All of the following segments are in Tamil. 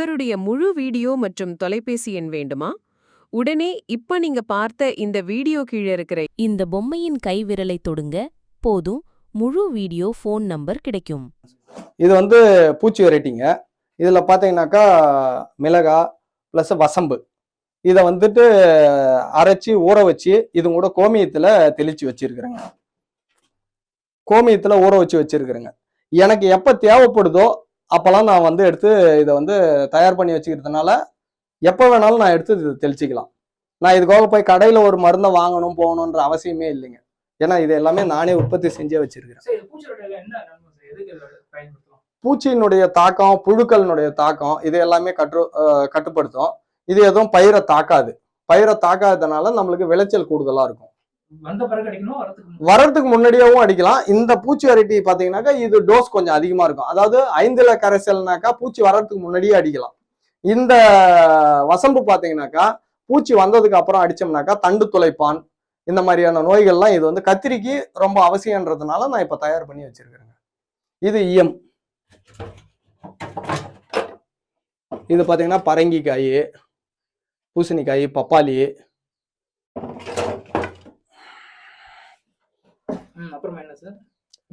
இவருடைய முழு வீடியோ மற்றும் தொலைபேசி எண் வேண்டுமா? உடனே இப்ப நீங்க பார்த்த இந்த வீடியோ கீழே இருக்கிற இந்த பொம்மையின் கை விரலை தொடுங்க போதும், முழு வீடியோ ஃபோன் நம்பர் கிடைக்கும். இது வந்து பூச்சி வெரைட்டிங்க. இதில் பார்த்தீங்கன்னாக்கா மிளகா ப்ளஸ் வசம்பு இதை வந்துட்டு அரைச்சி ஊற வச்சு இது கூட கோமியத்தில் தெளித்து வச்சிருக்கிறேங்க. கோமியத்தில் ஊற வச்சு வச்சிருக்கிறேங்க. எனக்கு எப்போ தேவைப்படுதோ அப்போல்லாம் நான் வந்து எடுத்து இதை வந்து தயார் பண்ணி வச்சுக்கிறதுனால எப்போ வேணாலும் நான் எடுத்து இது தெளிச்சிக்கலாம். நான் இதுக்காக போய் கடையில் ஒரு மருந்தை வாங்கணும் போகணுன்ற அவசியமே இல்லைங்க. ஏன்னா இது எல்லாமே நானே உற்பத்தி செஞ்சே வச்சிருக்கிறேன். பூச்சியினுடைய தாக்கம், புழுக்களினுடைய தாக்கம் இது எல்லாமே கட்டுப்படுத்தும். இது எதுவும் பயிரை தாக்காது. பயிரை தாக்காததுனால நம்மளுக்கு விளைச்சல் கூடுதலா இருக்கும். வரதுக்கு முன்னாடியாவும் அடிக்கலாம். இந்த பூச்சி வெரைட்டி பாத்தீங்கன்னாக்கா இது டோஸ் கொஞ்சம் அதிகமா இருக்கும். அதாவது 5ல கரைசல்னாக்கா பூச்சி வர்றதுக்கு முன்னாடியே அடிக்கலாம். இந்த வசம்பு பாத்தீங்கன்னாக்கா பூச்சி வந்ததுக்கு அப்புறம் அடிச்சோம்னாக்கா தண்டு துளைப்பான் இந்த மாதிரியான நோய்கள்லாம் இது வந்து கத்திரிக்கு ரொம்ப அவசியம்ன்றதுனால நான் இப்ப தயார் பண்ணி வச்சிருக்கிறேங்க. இது ஈயம். இது பாத்தீங்கன்னா பரங்கிக்காய், பூசணிக்காய், பப்பாளி,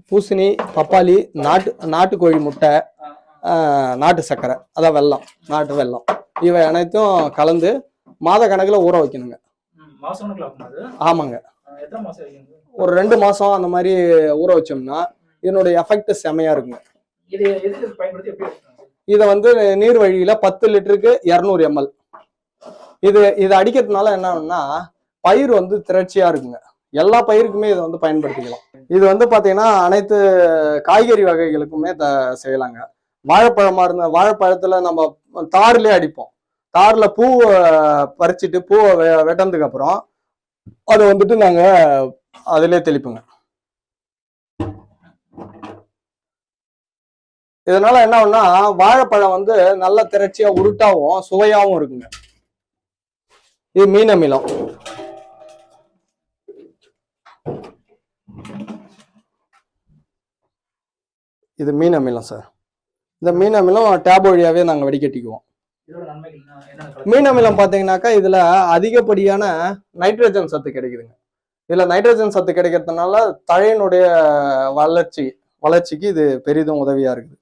பூசணி, பப்பாளி, நாட்டுக்கோழி முட்டை, நாட்டு சர்க்கரை, அதான் வெல்லம், நாட்டு வெல்லம், இவை அனைத்தும் கலந்து மாத கணக்குல ஊற வைக்கணுங்க. ஆமாங்க, ஒரு 2 மாசம் அந்த மாதிரி ஊற வச்சோம்னா இதனுடைய எஃபெக்ட் செமையா இருக்குங்க. இதை வந்து நீர் வழியில 10 லிட்டருக்கு 200 ml இது அடிக்கிறதுனால என்ன ஆகும்னா பயிர் வந்து திரட்சியா இருக்குங்க. எல்லா பயிருக்குமே இதை வந்து பயன்படுத்திக்கலாம். இது வந்து பாத்தீங்கன்னா அனைத்து காய்கறி வகைகளுக்குமே செய்யலாங்க. வாழைப்பழமா இருந்த வாழைப்பழத்துல நம்ம தார்லயே அடிப்போம். தார்ல பூ பறிச்சுட்டு பூவை வெட்டினதுக்கு அப்புறம் அதை வந்துட்டு நாங்க அதிலே தெளிப்போங்க. இதனால என்ன ஆகும்னா வாழைப்பழம் வந்து நல்ல திரட்சியா உருட்டாவும் சுவையாவும் இருக்குங்க. இது மீன் அமிலம். இது மீன் அமிலம் சார். இந்த மீன் அமிலம் டேப் வழியாவே நாங்க வடிகட்டிக்குவோம். மீன் அமிலம் பாத்தீங்கன்னாக்கா இதுல அதிகப்படியான நைட்ரஜன் சத்து கிடைக்குதுங்க. இதுல நைட்ரஜன் சத்து கிடைக்கிறதுனால தழையினுடைய வளர்ச்சிக்கு இது பெரிதும் உதவியா இருக்குது.